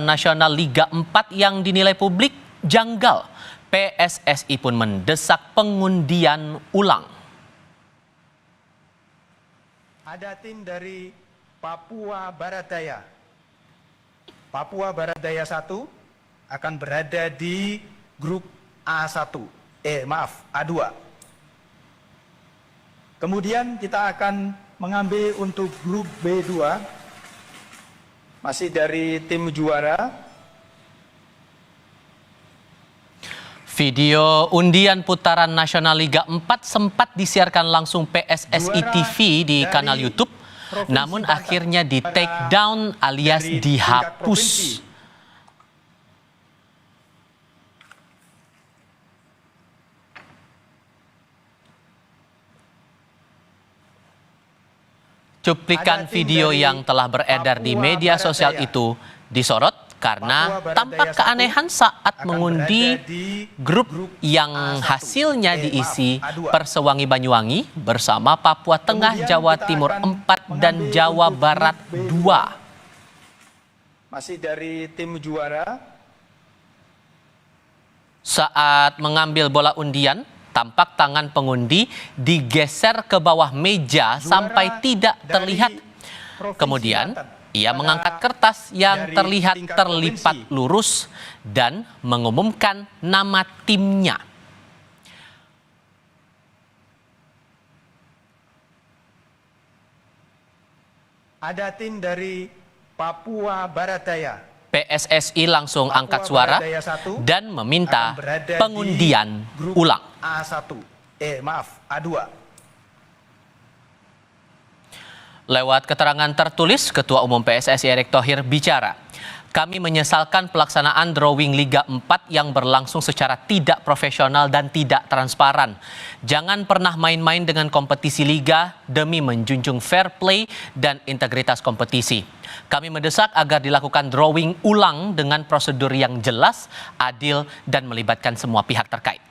nasional Liga 4 yang dinilai publik janggal. PSSI pun mendesak pengundian ulang. Ada tim dari Papua Barat Daya. Papua Barat Daya 1 akan berada di grup A1. A2. Kemudian kita akan mengambil untuk grup B2. Masih dari tim juara. Video undian putaran nasional Liga 4 sempat disiarkan langsung PSSI TV di kanal YouTube, namun akhirnya di take down alias dihapus. Cuplikan video yang telah beredar di media sosial itu disorot karena tampak keanehan saat mengundi grup yang hasilnya diisi Persewangi Banyuwangi bersama Papua Tengah, Jawa Timur 4 dan Jawa Barat 2. Masih dari tim juara. Saat mengambil bola undian, tampak tangan pengundi digeser ke bawah meja sampai tidak terlihat. Kemudian ia mengangkat kertas yang terlihat terlipat lurus dan mengumumkan nama timnya. Ada tim dari Papua Barat Daya. PSSI langsung angkat suara dan meminta pengundian ulang. A2. Lewat keterangan tertulis, Ketua Umum PSSI Erick Thohir bicara, "Kami menyesalkan pelaksanaan drawing Liga 4 yang berlangsung secara tidak profesional dan tidak transparan. Jangan pernah main-main dengan kompetisi Liga demi menjunjung fair play dan integritas kompetisi. Kami mendesak agar dilakukan drawing ulang dengan prosedur yang jelas, adil, dan melibatkan semua pihak terkait."